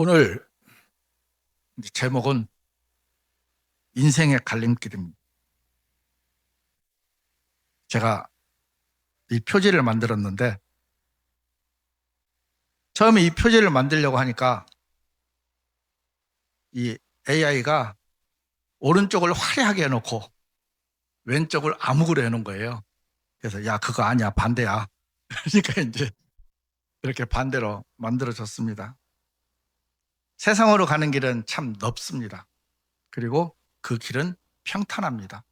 오늘 제목은 인생의 갈림길입니다. 제가 이 표지를 만들었는데 처음에 이 표지를 만들려고 하니까 이 AI가 오른쪽을 화려하게 해놓고 왼쪽을 암흑으로 해놓은 거예요. 그래서 야, 그거 아니야, 반대야. 그러니까 이제 이렇게 반대로 만들어졌습니다. 세상으로 가는 길은 참 넓습니다. 그리고 그 길은 평탄합니다.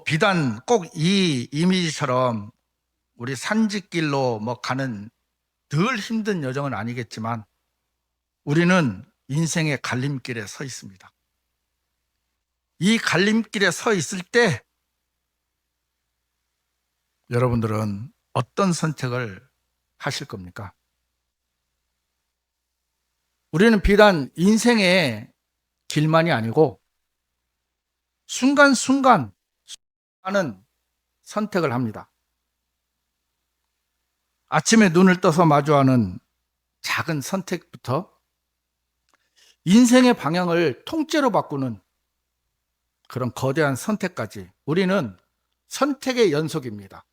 비단 꼭 이 이미지처럼 우리 산지길로 가는 늘 힘든 여정은 아니겠지만 우리는 인생의 갈림길에 서 있습니다. 이 갈림길에 서 있을 때 여러분들은 어떤 선택을 하실 겁니까? 우리는 비단 인생의 길만이 아니고 순간순간 하는 선택을 합니다. 아침에 눈을 떠서 마주하는 작은 선택부터 인생의 방향을 통째로 바꾸는 그런 거대한 선택까지 우리는 선택의 연속입니다.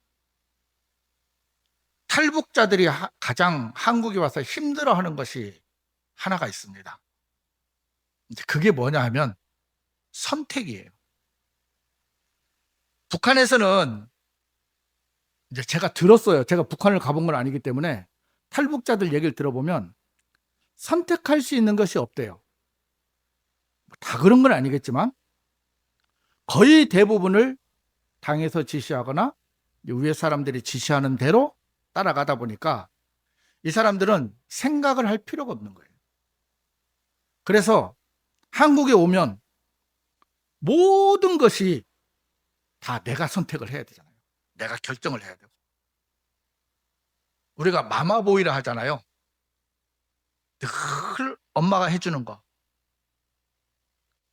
탈북자들이 가장 한국에 와서 힘들어하는 것이 하나가 있습니다. 그게 뭐냐 하면 선택이에요. 북한에서는 이제 제가 들었어요. 제가 북한을 가본 건 아니기 때문에 탈북자들 얘기를 들어보면 선택할 수 있는 것이 없대요. 다 그런 건 아니겠지만 거의 대부분을 당에서 지시하거나 위에 사람들이 지시하는 대로 따라가다 보니까 이 사람들은 생각을 할 필요가 없는 거예요. 그래서 한국에 오면 모든 것이 다 내가 선택을 해야 되잖아요. 내가 결정을 해야 되고. 우리가 마마보이라 하잖아요. 늘 엄마가 해주는 거.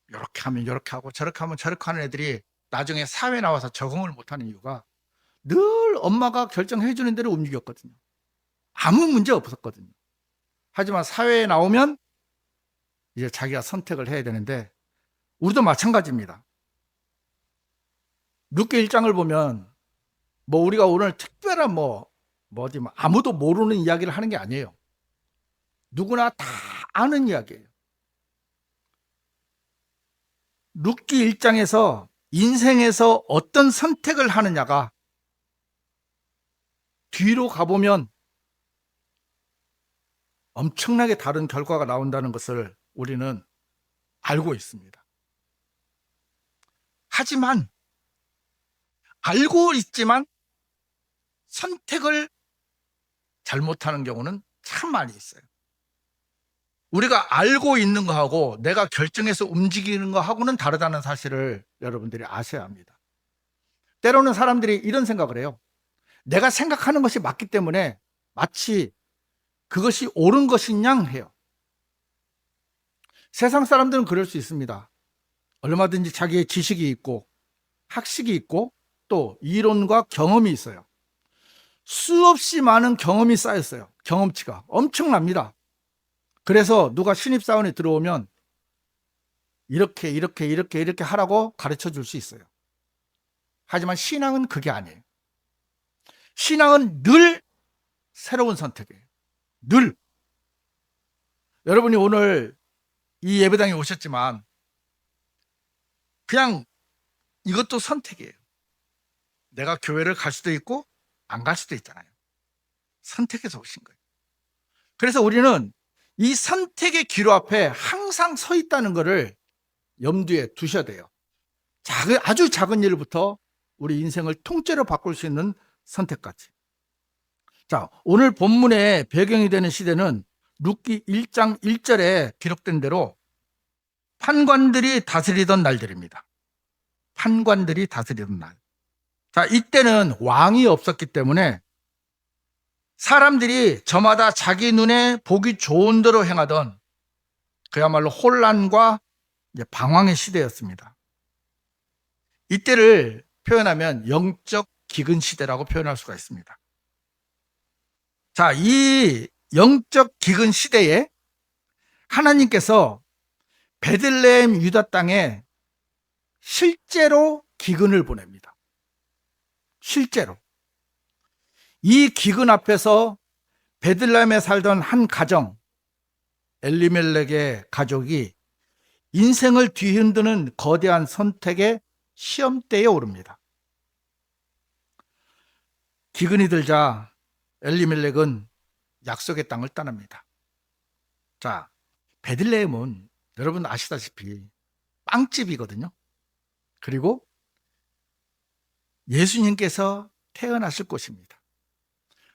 이렇게 하면 이렇게 하고 저렇게 하면 저렇게 하는 애들이 나중에 사회에 나와서 적응을 못하는 이유가 늘 엄마가 결정해 주는 대로 움직였거든요. 아무 문제 없었거든요. 하지만 사회에 나오면 이제 자기가 선택을 해야 되는데 우리도 마찬가지입니다. 룻기 1장을 보면 우리가 오늘 특별한 아무도 모르는 이야기를 하는 게 아니에요. 누구나 다 아는 이야기예요. 룻기 1장에서 인생에서 어떤 선택을 하느냐가 뒤로 가보면 엄청나게 다른 결과가 나온다는 것을 우리는 알고 있습니다. 하지만 알고 있지만 선택을 잘못하는 경우는 참 많이 있어요. 우리가 알고 있는 거하고 내가 결정해서 움직이는 거하고는 다르다는 사실을 여러분들이 아셔야 합니다. 때로는 사람들이 이런 생각을 해요. 내가 생각하는 것이 맞기 때문에 마치 그것이 옳은 것인 양 해요. 세상 사람들은 그럴 수 있습니다. 얼마든지 자기의 지식이 있고 학식이 있고 또 이론과 경험이 있어요. 수없이 많은 경험이 쌓였어요. 경험치가 엄청납니다. 그래서 누가 신입사원에 들어오면 이렇게 하라고 가르쳐 줄 수 있어요. 하지만 신앙은 그게 아니에요. 신앙은 늘 새로운 선택이에요. 늘. 여러분이 오늘 이 예배당에 오셨지만 그냥 이것도 선택이에요. 내가 교회를 갈 수도 있고 안 갈 수도 있잖아요. 선택해서 오신 거예요. 그래서 우리는 이 선택의 기로 앞에 항상 서 있다는 것을 염두에 두셔야 돼요. 아주 작은 일부터 우리 인생을 통째로 바꿀 수 있는 선택까지. 자, 오늘 본문의 배경이 되는 시대는 룻기 1장 1절에 기록된 대로 판관들이 다스리던 날들입니다. 판관들이 다스리던 날. 자, 이때는 왕이 없었기 때문에 사람들이 저마다 자기 눈에 보기 좋은 대로 행하던 그야말로 혼란과 방황의 시대였습니다. 이때를 표현하면 영적 기근 시대라고 표현할 수가 있습니다. 자, 이 영적 기근 시대에 하나님께서 베들레헴 유다 땅에 실제로 기근을 보냅니다. 실제로. 이 기근 앞에서 베들레헴에 살던 한 가정, 엘리멜렉의 가족이 인생을 뒤흔드는 거대한 선택의 시험대에 오릅니다. 기근이 들자 엘리멜렉은 약속의 땅을 떠납니다. 자, 베들레헴은 여러분 아시다시피 빵집이거든요. 그리고 예수님께서 태어나실 곳입니다.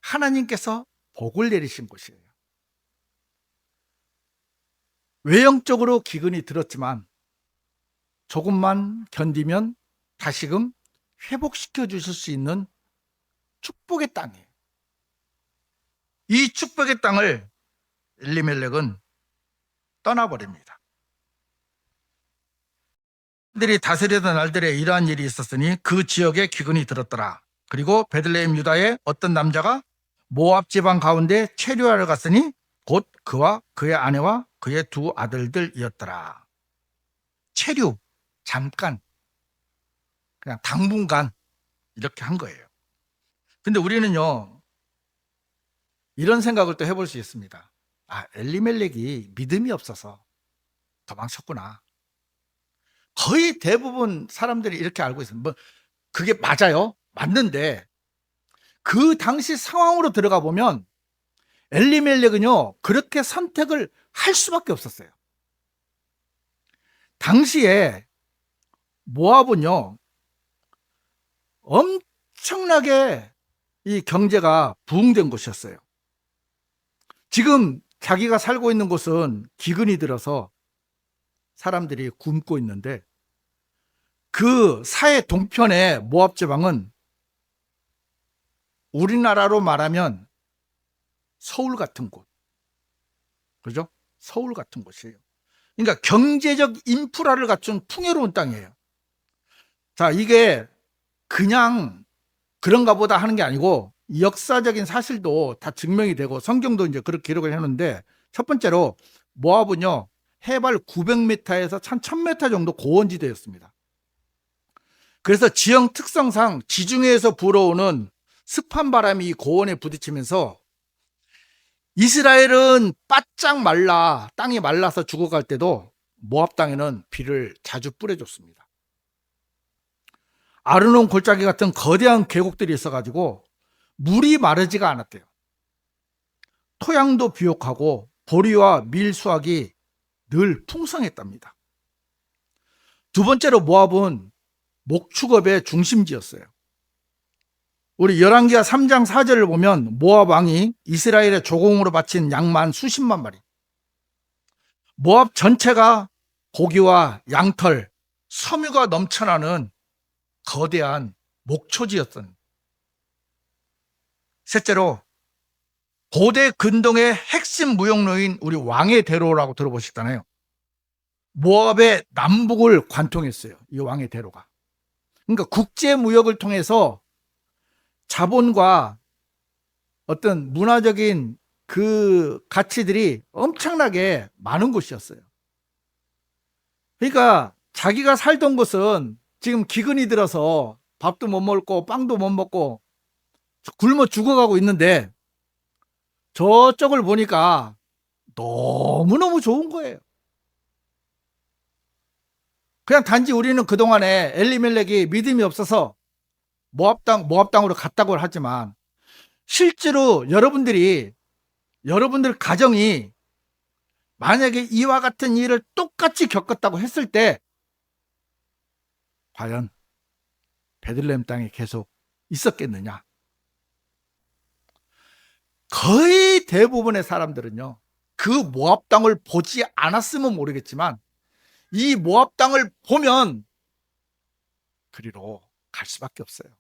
하나님께서 복을 내리신 곳이에요. 외형적으로 기근이 들었지만 조금만 견디면 다시금 회복시켜 주실 수 있는 축복의 땅이에요. 이 축복의 땅을 엘리멜렉은 떠나버립니다. 들이 다스리던 날들에 이러한 일이 있었으니 그 지역에 기근이 들었더라. 그리고 베들레헴 유다의 어떤 남자가 모압 지방 가운데 체류하러 갔으니 곧 그와 그의 아내와 그의 두 아들들이었더라. 체류, 잠깐, 그냥 당분간 이렇게 한 거예요. 근데 우리는요, 이런 생각을 또 해볼 수 있습니다. 아, 엘리멜렉이 믿음이 없어서 도망쳤구나. 거의 대부분 사람들이 이렇게 알고 있습니다. 뭐 그게 맞아요. 맞는데 그 당시 상황으로 들어가 보면 엘리멜렉은요, 그렇게 선택을 할 수밖에 없었어요. 당시에 모압은요, 엄청나게 이 경제가 부흥된 곳이었어요. 지금 자기가 살고 있는 곳은 기근이 들어서 사람들이 굶고 있는데 그 사해 동편의 모압 지방은 우리나라로 말하면 서울 같은 곳. 그죠? 서울 같은 곳이에요. 그러니까 경제적 인프라를 갖춘 풍요로운 땅이에요. 자, 이게 그냥 그런가 보다 하는 게 아니고 역사적인 사실도 다 증명이 되고 성경도 이제 그렇게 기록을 해놓는데, 첫 번째로 모압은요, 해발 900m에서 1000m 정도 고원지대였습니다. 그래서 지형 특성상 지중해에서 불어오는 습한 바람이 이 고원에 부딪히면서 이스라엘은 바짝 말라, 땅이 말라서 죽어갈 때도 모압 땅에는 비를 자주 뿌려줬습니다. 아르논 골짜기 같은 거대한 계곡들이 있어가지고 물이 마르지가 않았대요. 토양도 비옥하고 보리와 밀 수확이 늘 풍성했답니다. 두 번째로 모압은 목축업의 중심지였어요. 우리 열왕기하 3장 4절을 보면 모압 왕이 이스라엘의 조공으로 바친 양만 수십만 마리, 모압 전체가 고기와 양털, 섬유가 넘쳐나는 거대한 목초지였던. 셋째로 고대 근동의 핵심 무역로인 우리 왕의 대로라고 들어보셨잖아요. 모압의 남북을 관통했어요, 이 왕의 대로가. 그러니까 국제 무역을 통해서 자본과 어떤 문화적인 그 가치들이 엄청나게 많은 곳이었어요. 그러니까 자기가 살던 곳은 지금 기근이 들어서 밥도 못 먹고 빵도 못 먹고 굶어 죽어가고 있는데 저쪽을 보니까 너무너무 좋은 거예요. 그냥 단지 우리는 그동안에 엘리멜렉이 믿음이 없어서 모압 땅으로 갔다고 하지만, 실제로 여러분들 가정이 만약에 이와 같은 일을 똑같이 겪었다고 했을 때 과연 베들레헴 땅에 계속 있었겠느냐? 거의 대부분의 사람들은요, 그 모압 땅을 보지 않았으면 모르겠지만 이 모압 땅을 보면 그리로 갈 수밖에 없어요.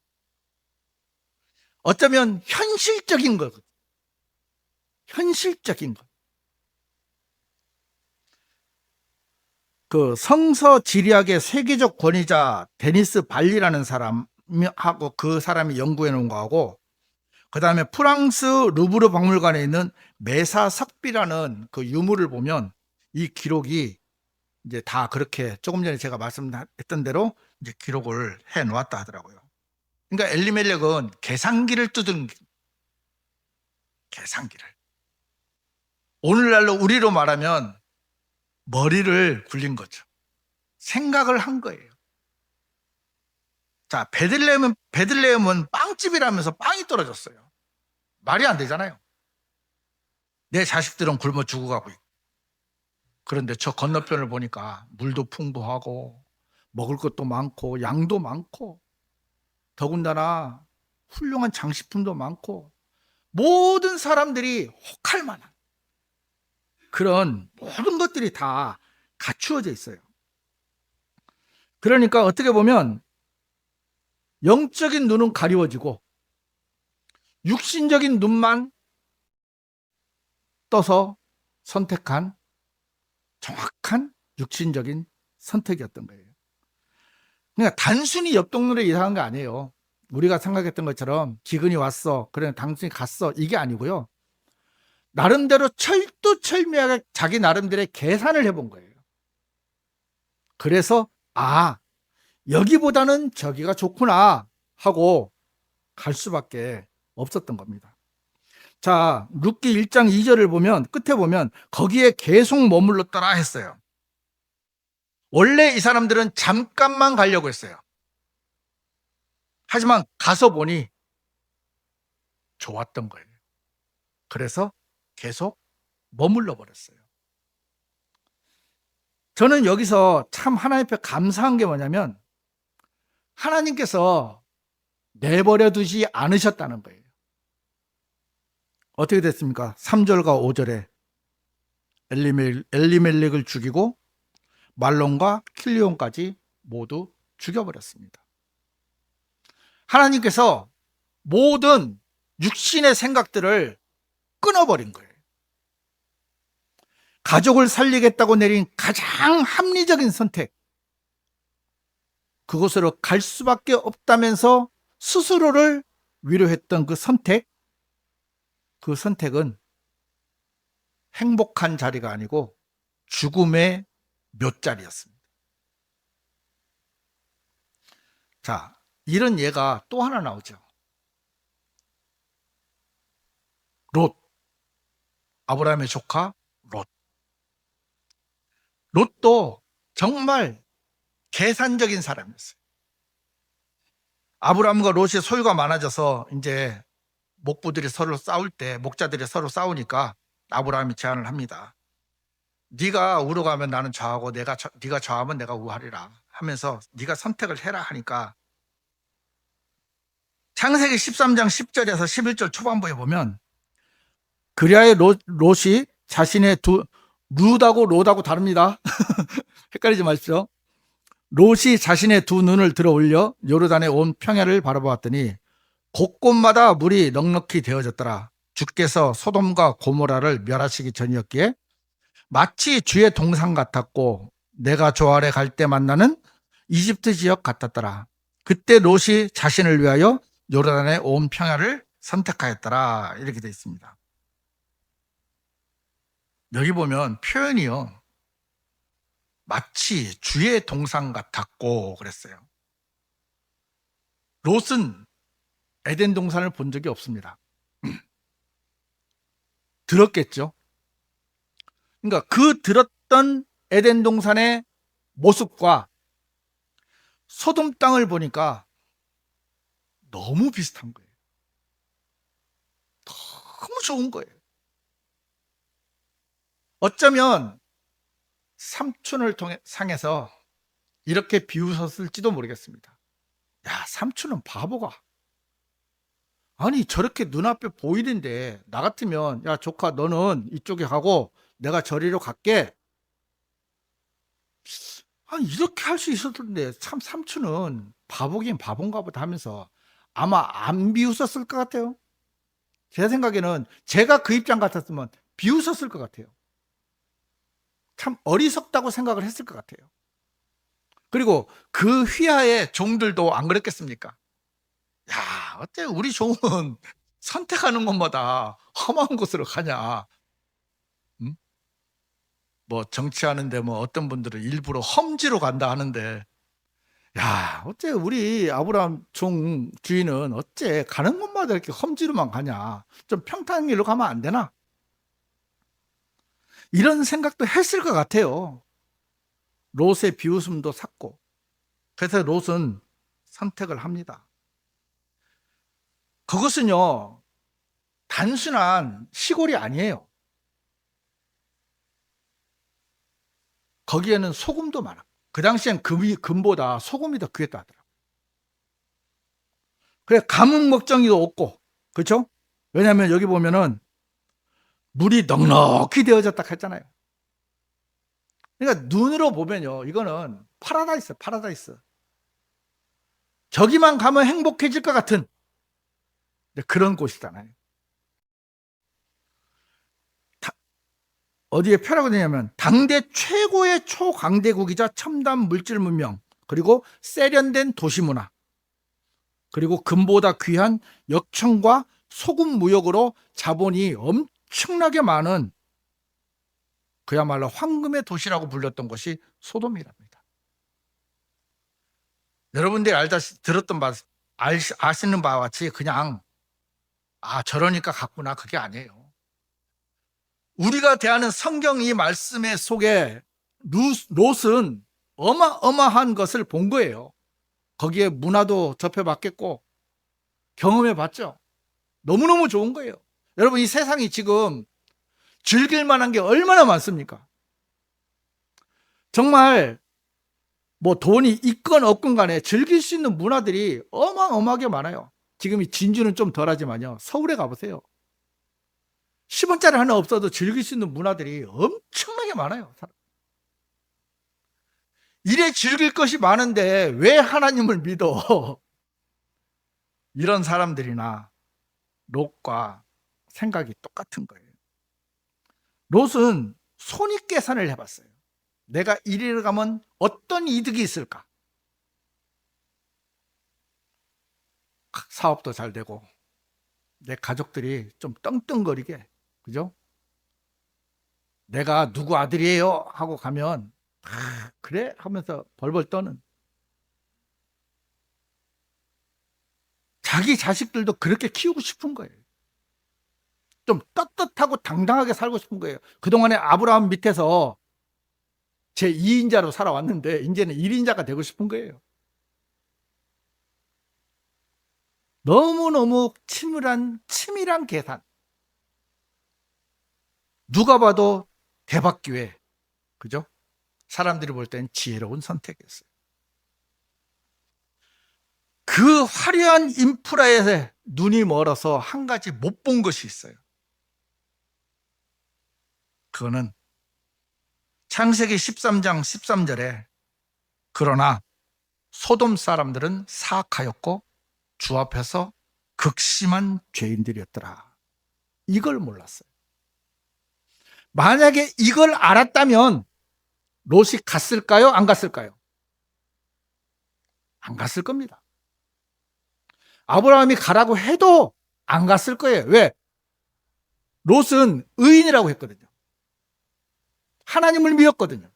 어쩌면 현실적인 것. 현실적인 것. 그 성서 지리학의 세계적 권위자 데니스 발리라는 사람하고 그 사람이 연구해 놓은 거하고, 그 다음에 프랑스 루브르 박물관에 있는 메사석비라는 그 유물을 보면 이 기록이 이제 다 그렇게 조금 전에 제가 말씀했던 대로 이제 기록을 해 놓았다 하더라고요. 그러니까 엘리멜렉은 계산기를 뜯은, 계산기를. 오늘날로 우리로 말하면 머리를 굴린 거죠. 생각을 한 거예요. 자, 베들레헴은 빵집이라면서 빵이 떨어졌어요. 말이 안 되잖아요. 내 자식들은 굶어 죽어가고 있고. 그런데 저 건너편을 보니까 물도 풍부하고 먹을 것도 많고 양도 많고 더군다나 훌륭한 장식품도 많고 모든 사람들이 혹할 만한 그런 모든 것들이 다 갖추어져 있어요. 그러니까 어떻게 보면 영적인 눈은 가리워지고 육신적인 눈만 떠서 선택한 정확한 육신적인 선택이었던 거예요. 그러니까 단순히 옆 동네로 이사한 거 아니에요. 우리가 생각했던 것처럼 기근이 왔어, 그래 단순히 갔어, 이게 아니고요. 나름대로 철두철미하게 자기 나름대로의 계산을 해본 거예요. 그래서 여기보다는 저기가 좋구나 하고 갈 수밖에 없었던 겁니다. 자, 룻기 1장 2절을 보면 끝에 보면 거기에 계속 머물렀더라 했어요. 원래 이 사람들은 잠깐만 가려고 했어요. 하지만 가서 보니 좋았던 거예요. 그래서 계속 머물러 버렸어요. 저는 여기서 참 하나님 앞에 감사한 게 뭐냐면 하나님께서 내버려 두지 않으셨다는 거예요. 어떻게 됐습니까? 3절과 5절에 엘리멜렉을 죽이고 말론과 킬리온까지 모두 죽여버렸습니다. 하나님께서 모든 육신의 생각들을 끊어버린 거예요. 가족을 살리겠다고 내린 가장 합리적인 선택, 그곳으로 갈 수밖에 없다면서 스스로를 위로했던 그 선택은 행복한 자리가 아니고 죽음의 묘자리였습니다. 자, 이런 예가 또 하나 나오죠. 롯, 아브라함의 조카 롯. 롯도 정말 계산적인 사람이었어요. 아브라함과 롯의 소유가 많아져서 이제 목자들이 서로 싸우니까 아브라함이 제안을 합니다. 네가 우로 가면 나는 좌하고 네가 좌하면 내가 우하리라 하면서 네가 선택을 해라 하니까 창세기 13장 10절에서 11절 초반부에 보면 그리하여 롯이 자신의 룻하고 롯하고 다릅니다. 헷갈리지 마십시오. 롯이 자신의 두 눈을 들어 올려 요르단의 온 평야를 바라보았더니 곳곳마다 물이 넉넉히 되어졌더라. 주께서 소돔과 고모라를 멸하시기 전이었기에 마치 주의 동산 같았고 내가 저 아래 갈 때 만나는 이집트 지역 같았더라. 그때 롯이 자신을 위하여 요르단의 온 평야를 선택하였더라. 이렇게 되어 있습니다. 여기 보면 표현이요, 마치 주의 동산 같았고 그랬어요. 롯은 에덴 동산을 본 적이 없습니다. 들었겠죠. 그러니까 그 들었던 에덴 동산의 모습과 소돔 땅을 보니까 너무 비슷한 거예요. 너무 좋은 거예요. 어쩌면 삼촌을 상해서 이렇게 비웃었을지도 모르겠습니다. 야, 삼촌은 바보가. 아니, 저렇게 눈앞에 보이는데 나 같으면 야, 조카 너는 이쪽에 가고 내가 저리로 갈게. 아니, 이렇게 할 수 있었는데 참 삼촌은 바보긴 바본가 보다 하면서 아마 안 비웃었을 것 같아요. 제 생각에는 제가 그 입장 같았으면 비웃었을 것 같아요. 참 어리석다고 생각을 했을 것 같아요. 그리고 그 휘하의 종들도 안 그랬겠습니까? 야, 어때 우리 종은 선택하는 것마다 험한 곳으로 가냐? 음? 뭐 정치하는데 뭐 어떤 분들은 일부러 험지로 간다 하는데, 야, 어째 우리 아브라함 종 주인은 어째 가는 곳마다 이렇게 험지로만 가냐? 좀 평탄한 길로 가면 안 되나? 이런 생각도 했을 것 같아요. 롯의 비웃음도 샀고. 그래서 롯은 선택을 합니다. 그것은요, 단순한 시골이 아니에요. 거기에는 소금도 많아. 그 당시엔 금보다 소금이 더 귀했다 하더라고요. 그래, 가뭄 걱정이 없고, 그렇죠? 왜냐하면 여기 보면은 물이 넉넉히 되어졌다 했잖아요. 그러니까 눈으로 보면요, 이거는 파라다이스, 파라다이스. 저기만 가면 행복해질 것 같은 그런 곳이잖아요. 어디에 표라고 되냐면 당대 최고의 초강대국이자 첨단 물질 문명, 그리고 세련된 도시 문화, 그리고 금보다 귀한 역청과 소금 무역으로 자본이 엄청나게 많은, 그야말로 황금의 도시라고 불렸던 것이 소돔이랍니다. 여러분들이 들었던 바, 아시는 바와 같이 그냥 저러니까 갔구나, 그게 아니에요. 우리가 대하는 성경 이 말씀의 속에 롯은 어마어마한 것을 본 거예요. 거기에 문화도 접해봤겠고 경험해봤죠. 너무너무 좋은 거예요. 여러분, 이 세상이 지금 즐길 만한 게 얼마나 많습니까? 정말 뭐 돈이 있건 없건 간에 즐길 수 있는 문화들이 어마어마하게 많아요. 지금 이 진주는 좀 덜하지만요, 서울에 가보세요. 10원짜리 하나 없어도 즐길 수 있는 문화들이 엄청나게 많아요. 이래 즐길 것이 많은데 왜 하나님을 믿어? 이런 사람들이나 롯과 생각이 똑같은 거예요. 롯은 손익계산을 해봤어요. 내가 이리로 가면 어떤 이득이 있을까? 사업도 잘 되고 내 가족들이 좀 떵떵거리게, 그죠? 내가 누구 아들이에요 하고 가면 그래 하면서 벌벌 떠는, 자기 자식들도 그렇게 키우고 싶은 거예요. 좀 떳떳하고 당당하게 살고 싶은 거예요. 그동안에 아브라함 밑에서 제 2인자로 살아왔는데 이제는 1인자가 되고 싶은 거예요. 너무너무 치밀한 계산. 누가 봐도 대박 기회. 그죠? 사람들이 볼 땐 지혜로운 선택이었어요. 그 화려한 인프라에 눈이 멀어서 한 가지 못 본 것이 있어요. 그거는 창세기 13장 13절에 그러나 소돔 사람들은 사악하였고 주 앞에서 극심한 죄인들이었더라. 이걸 몰랐어요. 만약에 이걸 알았다면 롯이 갔을까요? 안 갔을까요? 안 갔을 겁니다. 아브라함이 가라고 해도 안 갔을 거예요. 왜? 롯은 의인이라고 했거든요. 하나님을 믿었거든요.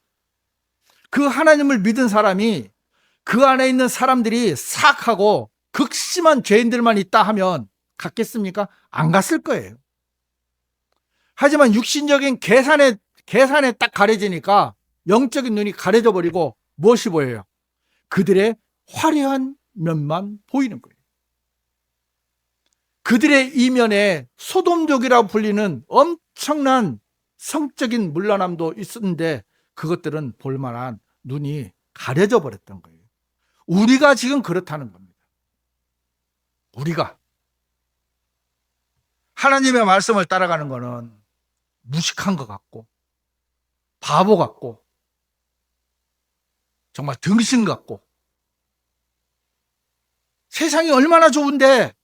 그 하나님을 믿은 사람이 그 안에 있는 사람들이 사악하고 극심한 죄인들만 있다 하면 갔겠습니까? 안 갔을 거예요. 하지만 육신적인 계산에 딱 가려지니까 영적인 눈이 가려져 버리고 무엇이 보여요? 그들의 화려한 면만 보이는 거예요. 그들의 이면에 소돔족이라고 불리는 엄청난 성적인 문란함도 있었는데 그것들은 볼만한 눈이 가려져 버렸던 거예요. 우리가 지금 그렇다는 겁니다. 우리가 하나님의 말씀을 따라가는 거는 무식한 것 같고 바보 같고 정말 등신 같고, 세상이 얼마나 좋은데,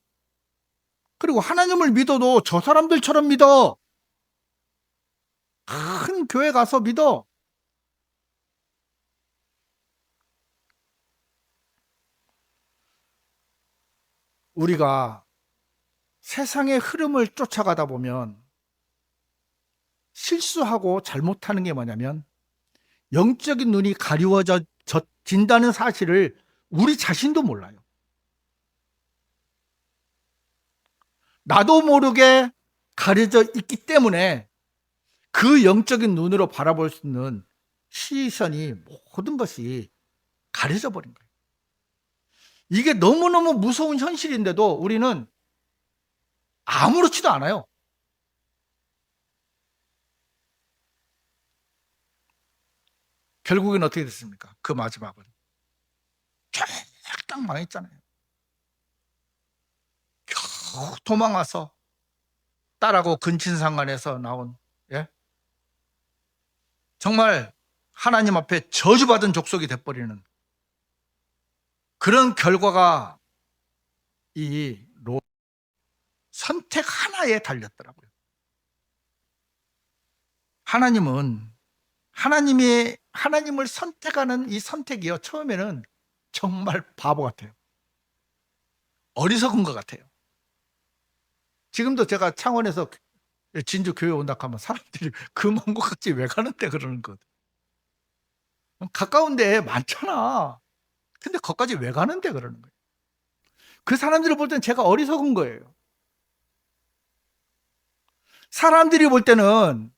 그리고 하나님을 믿어도 저 사람들처럼 믿어. 큰 교회 가서 믿어. 우리가 세상의 흐름을 쫓아가다 보면 실수하고 잘못하는 게 뭐냐면 영적인 눈이 가리워진다는 사실을 우리 자신도 몰라요. 나도 모르게 가려져 있기 때문에 그 영적인 눈으로 바라볼 수 있는 시선이 모든 것이 가려져 버린 거예요. 이게 너무너무 무서운 현실인데도 우리는 아무렇지도 않아요. 결국엔 어떻게 됐습니까? 그 마지막은 쫙 망했잖아요. 겨우 도망와서 딸하고 근친상간에서 나온, 예? 정말 하나님 앞에 저주받은 족속이 돼버리는 그런 결과가 이 선택 하나에 달렸더라고요. 하나님을 선택하는 이 선택이요, 처음에는 정말 바보 같아요. 어리석은 것 같아요. 지금도 제가 창원에서 진주 교회 온다 하면 사람들이 그 먼 곳까지 왜 가는데 그러는 거거든. 가까운 데 많잖아. 근데 거기까지 왜 가는데 그러는 거예요. 그 사람들을 볼 때는 제가 어리석은 거예요. 사람들이 볼 때는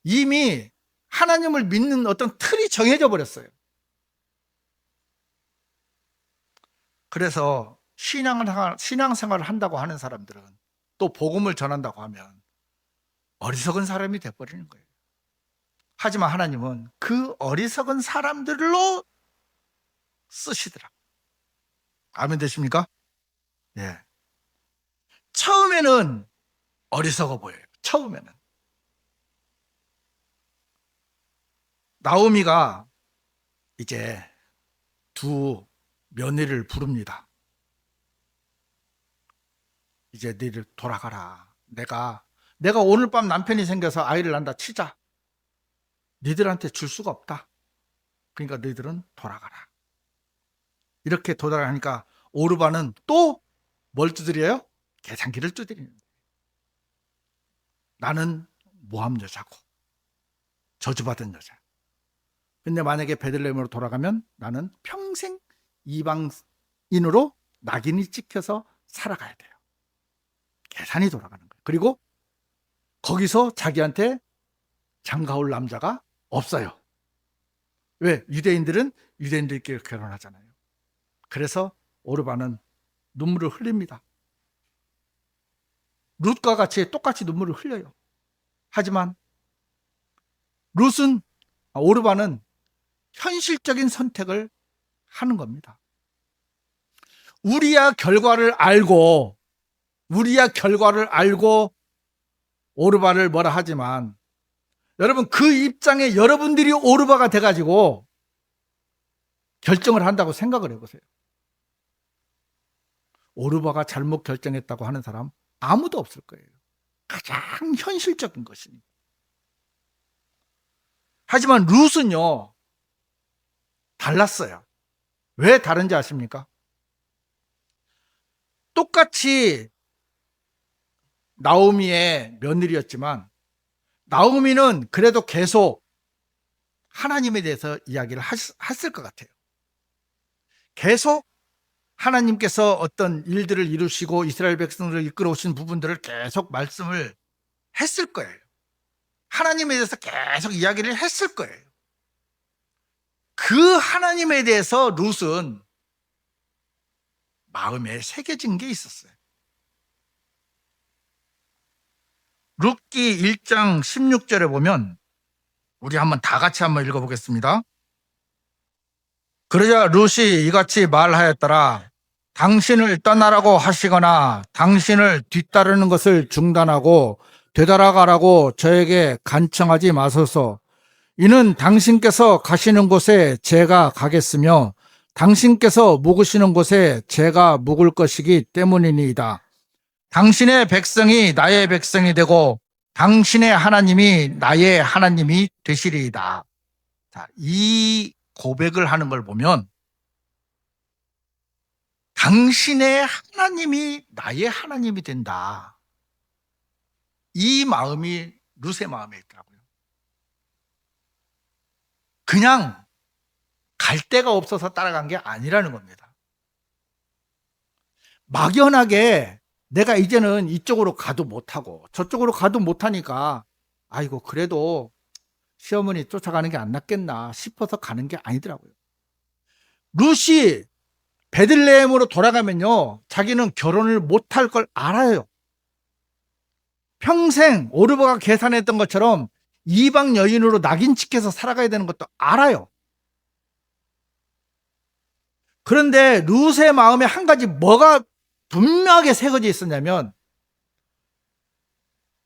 이미 하나님을 믿는 어떤 틀이 정해져 버렸어요. 그래서 신앙생활을 한다고 하는 사람들은, 또 복음을 전한다고 하면 어리석은 사람이 돼버리는 거예요. 하지만 하나님은 그 어리석은 사람들로 쓰시더라. 아멘 되십니까? 예. 처음에는 어리석어 보여요. 처음에는. 나오미가 이제 두 며느리를 부릅니다. 이제 너희들 돌아가라. 내가 오늘 밤 남편이 생겨서 아이를 낳는다 치자. 너희들한테 줄 수가 없다. 그러니까 너희들은 돌아가라. 이렇게 도달하니까 오르바는 또 뭘 두드려요? 계산기를 두드리는 거예요. 나는 모함 여자고 저주받은 여자. 근데 만약에 베들레헴으로 돌아가면 나는 평생 이방인으로 낙인이 찍혀서 살아가야 돼요. 계산이 돌아가는 거예요. 그리고 거기서 자기한테 장가올 남자가 없어요. 왜? 유대인들은 유대인들끼리 결혼하잖아요. 그래서 오르바는 눈물을 흘립니다. 룻과 같이 똑같이 눈물을 흘려요. 하지만 오르바는 현실적인 선택을 하는 겁니다. 우리야 결과를 알고 오르바를 뭐라 하지만, 여러분 그 입장에 여러분들이 오르바가 돼가지고 결정을 한다고 생각을 해보세요. 오르바가 잘못 결정했다고 하는 사람 아무도 없을 거예요. 가장 현실적인 것이니까. 하지만 룻은요 달랐어요. 왜 다른지 아십니까? 똑같이 나오미의 며느리였지만 나오미는 그래도 계속 하나님에 대해서 이야기를 했을 것 같아요. 계속 하나님께서 어떤 일들을 이루시고 이스라엘 백성들을 이끌어 오신 부분들을 계속 말씀을 했을 거예요. 하나님에 대해서 계속 이야기를 했을 거예요. 그 하나님에 대해서 룻은 마음에 새겨진 게 있었어요. 룻기 1장 16절에 보면, 우리 다 같이 한번 읽어보겠습니다. 그러자 룻이 이같이 말하였더라. 당신을 떠나라고 하시거나 당신을 뒤따르는 것을 중단하고 되돌아가라고 저에게 간청하지 마소서. 이는 당신께서 가시는 곳에 제가 가겠으며 당신께서 묵으시는 곳에 제가 묵을 것이기 때문이니이다. 당신의 백성이 나의 백성이 되고 당신의 하나님이 나의 하나님이 되시리이다. 자, 이 고백을 하는 걸 보면 당신의 하나님이 나의 하나님이 된다. 이 마음이 룻의 마음에 있더라고요. 그냥 갈 데가 없어서 따라간 게 아니라는 겁니다. 막연하게 내가 이제는 이쪽으로 가도 못하고 저쪽으로 가도 못하니까 아이고 그래도 시어머니 쫓아가는 게 안 낫겠나 싶어서 가는 게 아니더라고요. 룻이 베들레헴으로 돌아가면요, 자기는 결혼을 못할 걸 알아요. 평생 오르버가 계산했던 것처럼 이방 여인으로 낙인 찍혀서 살아가야 되는 것도 알아요. 그런데 룻의 마음에 한 가지 뭐가 분명하게 새겨져 있었냐면,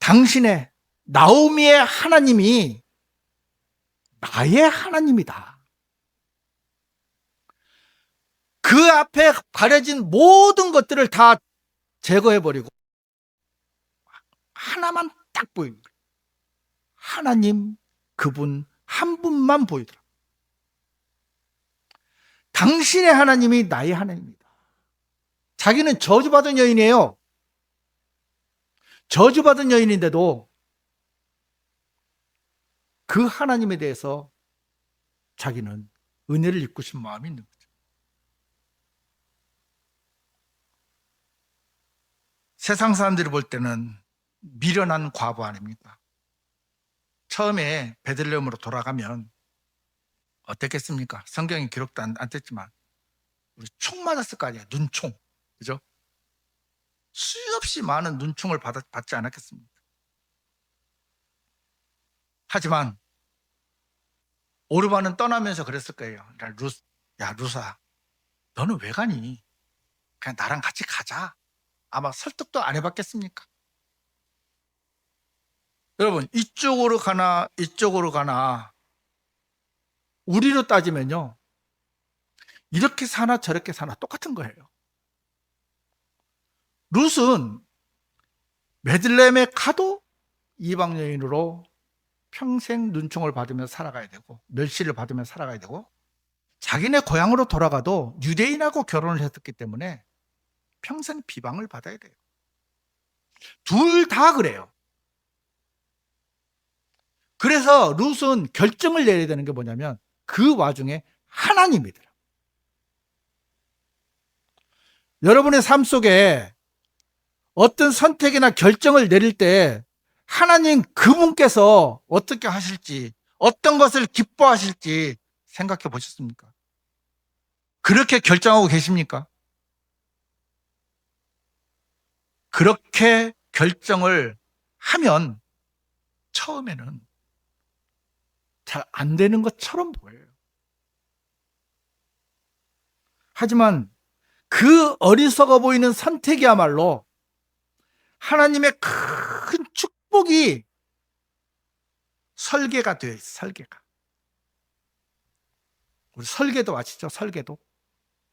당신의 나오미의 하나님이 나의 하나님이다. 그 앞에 가려진 모든 것들을 다 제거해버리고 하나만 딱 보이는 거예요. 하나님, 그분 한 분만 보이더라. 당신의 하나님이 나의 하나님이다. 자기는 저주받은 여인이에요. 저주받은 여인인데도 그 하나님에 대해서 자기는 은혜를 입고 싶은 마음이 있는 거죠. 세상 사람들이 볼 때는 미련한 과부 아닙니까? 처음에 베들레헴으로 돌아가면 어땠겠습니까? 성경에 기록도 안 됐지만 우리 총 맞았을 거 아니에요. 눈총. 그죠? 수없이 많은 눈총을 받지 않았겠습니까? 하지만 오르바는 떠나면서 그랬을 거예요. 야, 루사, 너는 왜 가니? 그냥 나랑 같이 가자. 아마 설득도 안 해봤겠습니까? 여러분, 이쪽으로 가나 이쪽으로 가나 우리로 따지면요, 이렇게 사나 저렇게 사나 똑같은 거예요. 룻은 베들레헴에 가도 이방 여인으로 평생 눈총을 받으며 살아가야 되고 멸시를 받으며 살아가야 되고, 자기네 고향으로 돌아가도 유대인하고 결혼을 했었기 때문에 평생 비방을 받아야 돼요. 둘 다 그래요. 그래서 룻은 결정을 내려야 되는 게 뭐냐면 그 와중에 하나님이더라. 여러분의 삶 속에 어떤 선택이나 결정을 내릴 때 하나님 그분께서 어떻게 하실지, 어떤 것을 기뻐하실지 생각해 보셨습니까? 그렇게 결정하고 계십니까? 그렇게 결정을 하면 처음에는 잘 안 되는 것처럼 보여요. 하지만 그 어리석어 보이는 선택이야말로 하나님의 큰 축복이 설계가 되어 있어요. 설계가. 우리 설계도 아시죠? 설계도.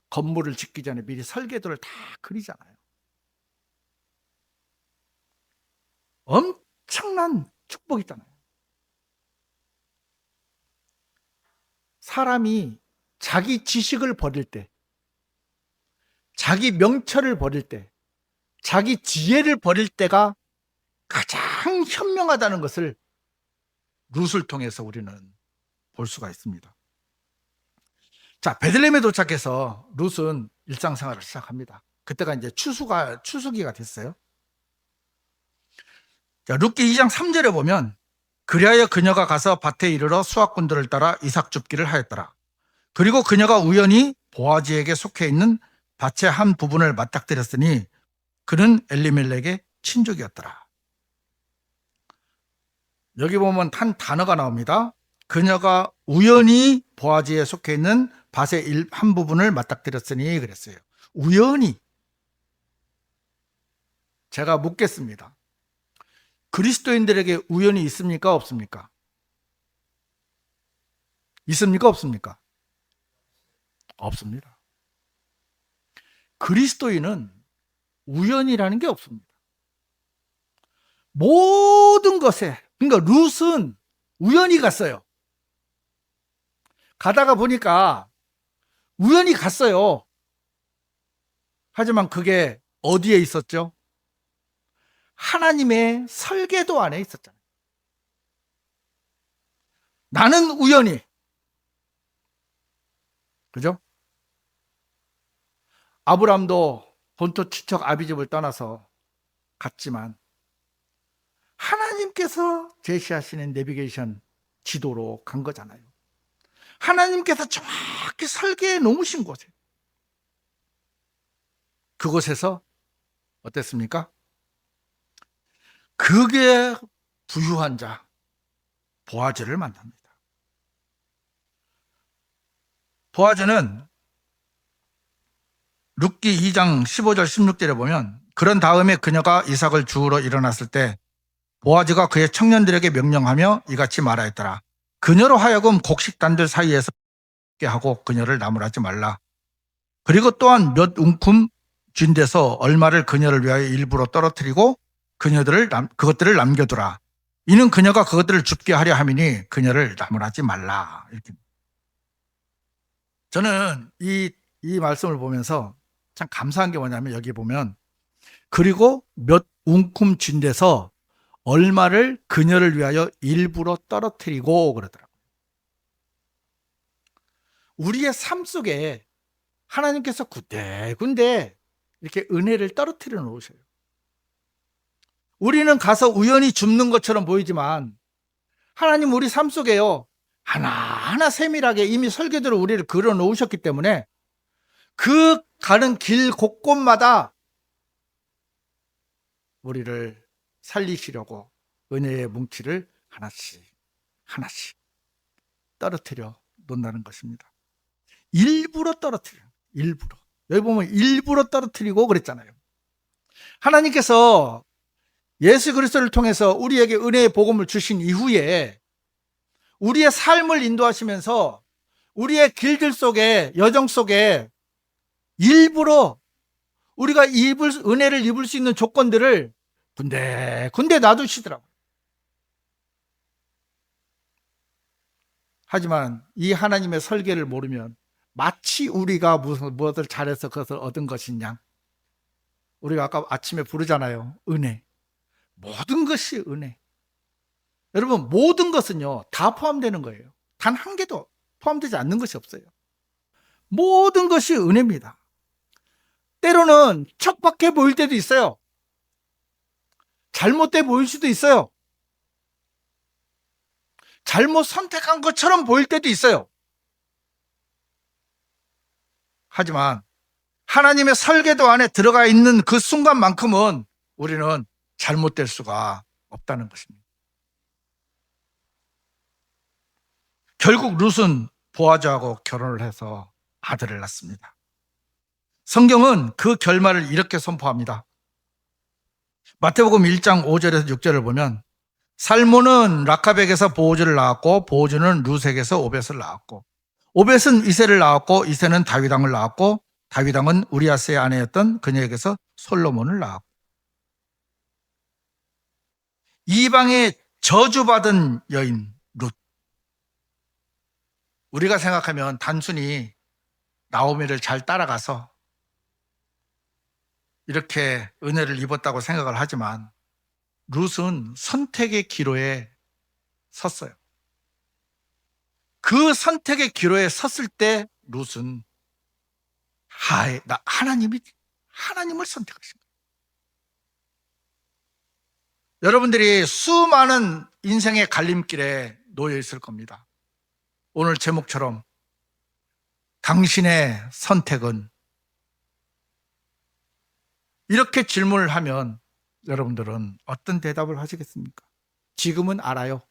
건물을 짓기 전에 미리 설계도를 다 그리잖아요. 엄청난 축복이 있잖아요. 사람이 자기 지식을 버릴 때, 자기 명철을 버릴 때, 자기 지혜를 버릴 때가 가장 현명하다는 것을 룻을 통해서 우리는 볼 수가 있습니다. 자, 베들레헴에 도착해서 룻은 일상생활을 시작합니다. 그때가 이제 추수기가 됐어요. 자, 룻기 2장 3절에 보면, 그리하여 그녀가 가서 밭에 이르러 수확꾼들을 따라 이삭 줍기를 하였더라. 그리고 그녀가 우연히 보아지에게 속해 있는 밭의 한 부분을 맞닥뜨렸으니 그는 엘리멜렉의 친족이었더라. 여기 보면 한 단어가 나옵니다. 그녀가 우연히 보아지에 속해 있는 밭의 한 부분을 맞닥뜨렸으니 그랬어요. 우연히. 제가 묻겠습니다. 그리스도인들에게 우연이 있습니까? 없습니까? 있습니까? 없습니까? 없습니다. 그리스도인은 우연이라는 게 없습니다. 모든 것에, 그러니까 룻은 우연히 갔어요. 가다가 보니까 우연히 갔어요. 하지만 그게 어디에 있었죠? 하나님의 설계도 안에 있었잖아요. 나는 우연히, 그죠? 아브람도 본토 친척 아비집을 떠나서 갔지만 하나님께서 제시하시는 내비게이션 지도로 간 거잖아요. 하나님께서 정확히 설계해 놓으신 곳에, 그곳에서 어땠습니까? 그게 부유한 자 보아즈를 만납니다. 보아즈는 룻기 2장 15절 16절에 보면, 그런 다음에 그녀가 이삭을 주우러 일어났을 때 보아즈가 그의 청년들에게 명령하며 이같이 말하였더라. 그녀로 하여금 곡식단들 사이에서 게 하고 그녀를 나무라지 말라. 그리고 또한 몇 움큼 쥔 데서 얼마를 그녀를 위하여 일부러 떨어뜨리고 그것들을 남겨두라. 이는 그녀가 그것들을 줍게 하려 함이니 그녀를 나무라지 말라. 이렇게. 저는 이 말씀을 보면서 참 감사한 게 뭐냐면, 여기 보면 그리고 몇 움큼 쥔 데서 얼마를 그녀를 위하여 일부러 떨어뜨리고 그러더라고요. 우리의 삶 속에 하나님께서 군데군데 이렇게 은혜를 떨어뜨려 놓으셔요. 우리는 가서 우연히 줍는 것처럼 보이지만 하나님 우리 삶 속에요, 하나하나 세밀하게 이미 설계대로 우리를 그려 놓으셨기 때문에 그 가는 길 곳곳마다 우리를 살리시려고 은혜의 뭉치를 하나씩 떨어뜨려 놓는다는 것입니다. 일부러 떨어뜨려, 일부러. 여기 보면 일부러 떨어뜨리고 그랬잖아요. 하나님께서 예수 그리스도를 통해서 우리에게 은혜의 복음을 주신 이후에 우리의 삶을 인도하시면서 우리의 길들 속에, 여정 속에 일부러 우리가 은혜를 입을 수 있는 조건들을 군데 놔두시더라고요. 하지만 이 하나님의 설계를 모르면 마치 우리가 무엇을 잘해서 그것을 얻은 것이냐. 우리가 아까 아침에 부르잖아요. 은혜. 모든 것이 은혜. 여러분, 모든 것은요, 다 포함되는 거예요. 단 한 개도 포함되지 않는 것이 없어요. 모든 것이 은혜입니다. 때로는 척박해 보일 때도 있어요. 잘못돼 보일 수도 있어요. 잘못 선택한 것처럼 보일 때도 있어요. 하지만 하나님의 설계도 안에 들어가 있는 그 순간만큼은 우리는 잘못될 수가 없다는 것입니다. 결국 룻은 보아즈하고 결혼을 해서 아들을 낳습니다. 성경은 그 결말을 이렇게 선포합니다. 마태복음 1장 5절에서 6절을 보면, 살몬은 라캅에게서 보오즈를 낳았고 보오즈는 룻에게서 오벳을 낳았고 오벳은 이새를 낳았고 이새는 다윗 왕을 낳았고 다윗 왕은 우리아스의 아내였던 그녀에게서 솔로몬을 낳았고. 이방의 저주받은 여인 룻. 우리가 생각하면 단순히 나오미를 잘 따라가서 이렇게 은혜를 입었다고 생각을 하지만 룻은 선택의 기로에 섰어요. 그 선택의 기로에 섰을 때 룻은 하나님을 선택하신 거예요. 여러분들이 수많은 인생의 갈림길에 놓여 있을 겁니다. 오늘 제목처럼 당신의 선택은, 이렇게 질문을 하면 여러분들은 어떤 대답을 하시겠습니까? 지금은 알아요.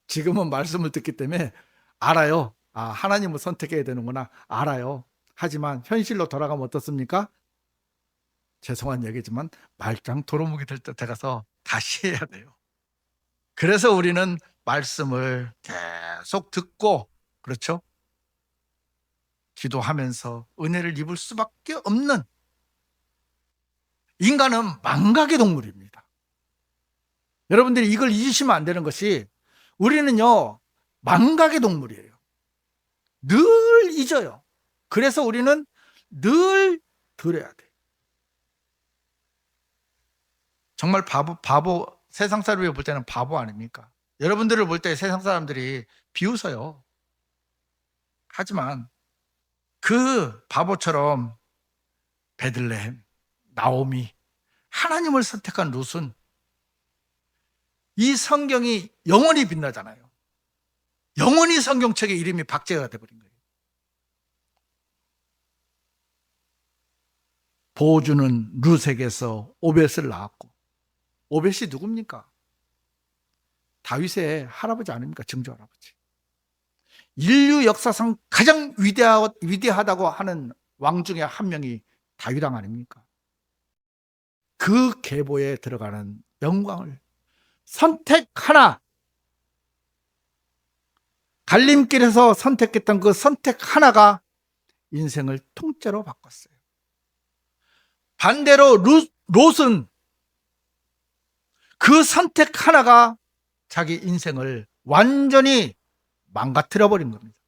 지금은 말씀을 듣기 때문에 알아요. 아, 하나님을 선택해야 되는구나. 알아요. 하지만 현실로 돌아가면 어떻습니까? 죄송한 얘기지만 말짱 도루묵이 될 때 가서 다시 해야 돼요. 그래서 우리는 말씀을 계속 듣고, 그렇죠? 기도하면서 은혜를 입을 수밖에 없는, 인간은 망각의 동물입니다. 여러분들이 이걸 잊으시면 안 되는 것이, 우리는요, 망각의 동물이에요. 늘 잊어요. 그래서 우리는 늘 들어야 돼. 정말 바보, 세상 사람이 볼 때는 바보 아닙니까? 여러분들을 볼 때 세상 사람들이 비웃어요. 하지만 그 바보처럼 베들레헴, 나오미, 하나님을 선택한 룻은 이 성경이 영원히 빛나잖아요. 영원히 성경책에 이름이 박제가 돼버린 거예요. 보오즈는 룻에게서 오벳을 낳았고, 오벳이 누굽니까? 다윗의 할아버지 아닙니까? 증조 할아버지. 인류 역사상 가장 위대하다고 하는 왕 중에 한 명이 다윗 왕 아닙니까? 그 계보에 들어가는 영광을 선택 하나, 갈림길에서 선택했던 그 선택 하나가 인생을 통째로 바꿨어요. 반대로 롯은 그 선택 하나가 자기 인생을 완전히 망가뜨려 버린 겁니다.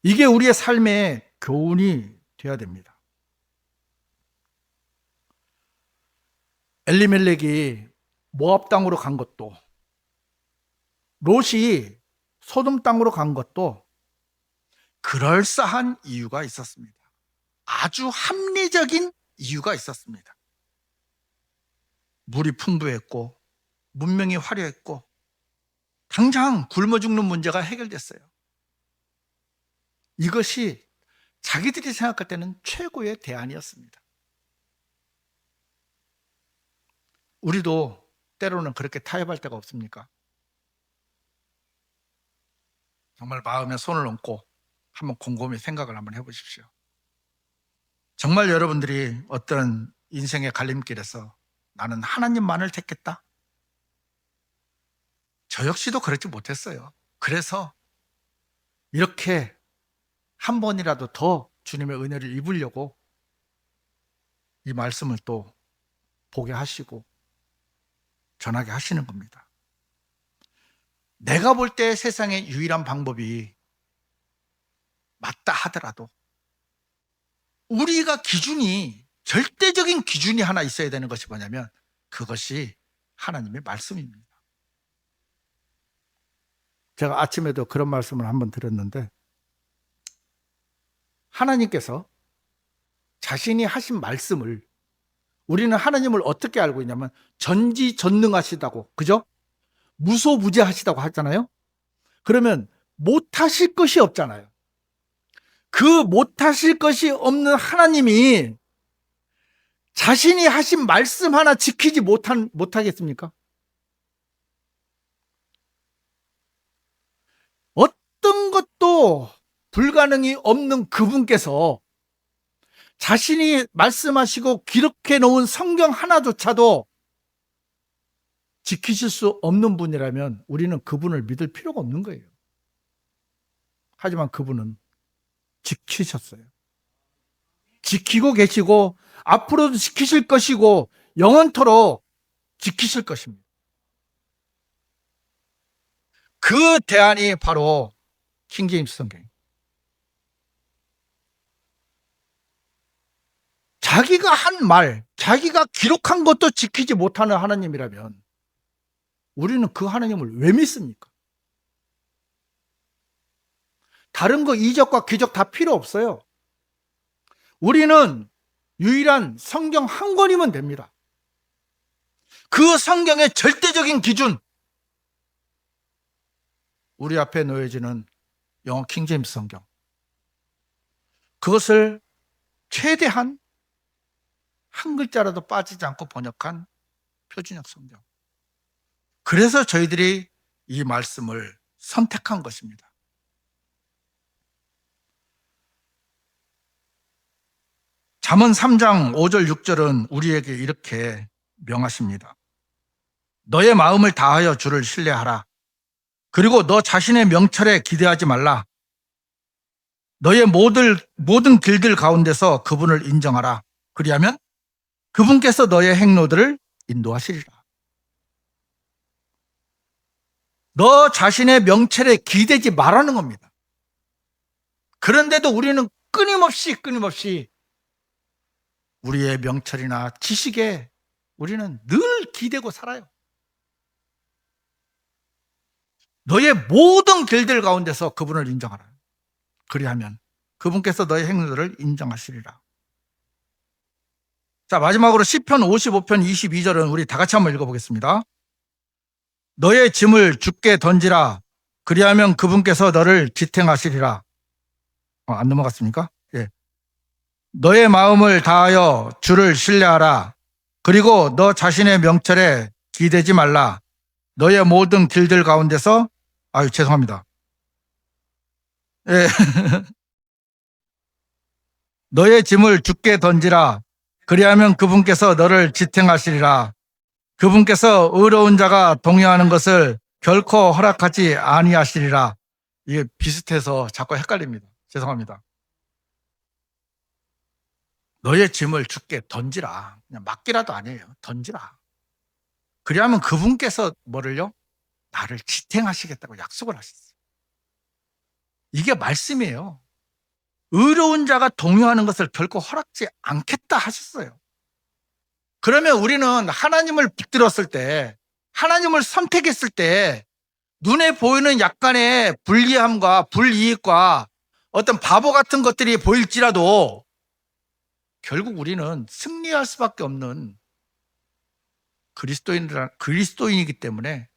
이게 우리의 삶의 교훈이 되어야 됩니다. 엘리멜렉이 모압 땅으로 간 것도, 롯이 소돔 땅으로 간 것도 그럴싸한 이유가 있었습니다. 아주 합리적인 이유가 있었습니다. 물이 풍부했고 문명이 화려했고 당장 굶어 죽는 문제가 해결됐어요. 이것이 자기들이 생각할 때는 최고의 대안이었습니다. 우리도 때로는 그렇게 타협할 때가 없습니까? 정말 마음에 손을 얹고 한번 곰곰이 생각을 한번 해보십시오. 정말 여러분들이 어떤 인생의 갈림길에서 나는 하나님만을 택했다? 저 역시도 그렇지 못했어요. 그래서 이렇게 한 번이라도 더 주님의 은혜를 입으려고 이 말씀을 또 보게 하시고 전하게 하시는 겁니다. 내가 볼 때 세상의 유일한 방법이 맞다 하더라도 우리가 기준이, 절대적인 기준이 하나 있어야 되는 것이 뭐냐면 그것이 하나님의 말씀입니다. 제가 아침에도 그런 말씀을 한번 드렸는데, 하나님께서 자신이 하신 말씀을, 우리는 하나님을 어떻게 알고 있냐면 전지전능하시다고, 그죠? 무소부재하시다고 하잖아요. 그러면 못하실 것이 없잖아요. 그 못하실 것이 없는 하나님이 자신이 하신 말씀 하나 지키지 못하겠습니까? 어떤 것도 불가능이 없는 그분께서 자신이 말씀하시고 기록해 놓은 성경 하나조차도 지키실 수 없는 분이라면 우리는 그분을 믿을 필요가 없는 거예요. 하지만 그분은 지키셨어요. 지키고 계시고 앞으로도 지키실 것이고 영원토록 지키실 것입니다. 그 대안이 바로 킹제임스 성경. 자기가 한 말, 자기가 기록한 것도 지키지 못하는 하나님이라면 우리는 그 하나님을 왜 믿습니까? 다른 거 이적과 기적 다 필요 없어요. 우리는 유일한 성경 한 권이면 됩니다. 그 성경의 절대적인 기준, 우리 앞에 놓여지는 영어 킹제임스 성경, 그것을 최대한 한 글자라도 빠지지 않고 번역한 표준역 성경. 그래서 저희들이 이 말씀을 선택한 것입니다. 잠언 3장 5절 6절은 우리에게 이렇게 명하십니다. 너의 마음을 다하여 주를 신뢰하라. 그리고 너 자신의 명철에 기대하지 말라. 너의 모든 길들 가운데서 그분을 인정하라. 그리하면 그분께서 너의 행로들을 인도하시리라. 너 자신의 명철에 기대지 말라는 겁니다. 그런데도 우리는 끊임없이 우리의 명철이나 지식에 우리는 늘 기대고 살아요. 너의 모든 길들 가운데서 그분을 인정하라. 그리하면 그분께서 너의 행위들을 인정하시리라. 자, 마지막으로 시편 55편 22절은 우리 다 같이 한번 읽어보겠습니다. 너의 짐을 주께 던지라. 그리하면 그분께서 너를 지탱하시리라. 안 넘어갔습니까? 예. 너의 마음을 다하여 주를 신뢰하라. 그리고 너 자신의 명철에 기대지 말라. 너의 모든 길들 가운데서 죄송합니다. 예. 너의 짐을 주께 던지라. 그리하면 그분께서 너를 지탱하시리라. 그분께서 의로운 자가 동요하는 것을 결코 허락하지 아니하시리라. 이게 비슷해서 자꾸 헷갈립니다. 죄송합니다. 너의 짐을 주께 던지라. 그냥 맡기라도 아니에요. 던지라. 그리하면 그분께서 뭐를요? 나를 지탱하시겠다고 약속을 하셨어요. 이게 말씀이에요. 의로운 자가 동요하는 것을 결코 허락지 않겠다 하셨어요. 그러면 우리는 하나님을 붙들었을 때, 하나님을 선택했을 때 눈에 보이는 약간의 불리함과 불이익과 어떤 바보 같은 것들이 보일지라도 결국 우리는 승리할 수밖에 없는 그리스도인이기 때문에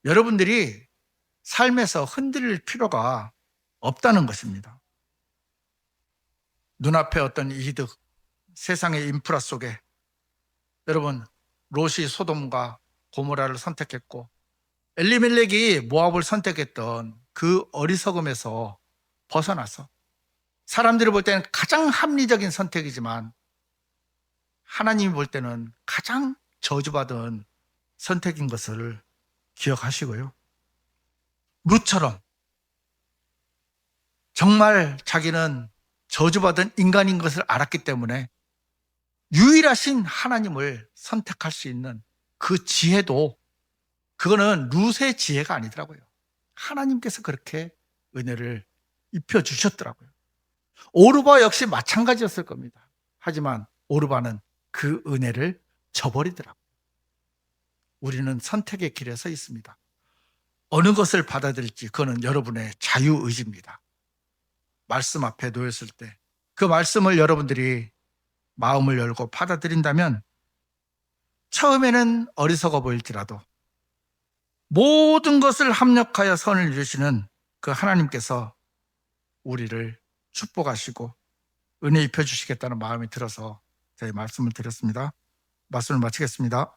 여러분들이 삶에서 흔들릴 필요가 없다는 것입니다. 눈앞에 어떤 이득, 세상의 인프라 속에 여러분, 롯이 소돔과 고모라를 선택했고 엘리멜렉이 모압을 선택했던 그 어리석음에서 벗어나서 사람들이 볼 때는 가장 합리적인 선택이지만 하나님이 볼 때는 가장 저주받은 선택인 것을 기억하시고요. 룻처럼 정말 자기는 저주받은 인간인 것을 알았기 때문에 유일하신 하나님을 선택할 수 있는 그 지혜도 그거는 룻의 지혜가 아니더라고요. 하나님께서 그렇게 은혜를 입혀주셨더라고요. 오르바 역시 마찬가지였을 겁니다. 하지만 오르바는 그 은혜를 저버리더라고요. 우리는 선택의 길에 서 있습니다. 어느 것을 받아들일지 그거는 여러분의 자유의지입니다. 말씀 앞에 놓였을 때 그 말씀을 여러분들이 마음을 열고 받아들인다면 처음에는 어리석어 보일지라도 모든 것을 합력하여 선을 이루시는 그 하나님께서 우리를 축복하시고 은혜 입혀주시겠다는 마음이 들어서 저희 말씀을 드렸습니다. 말씀을 마치겠습니다.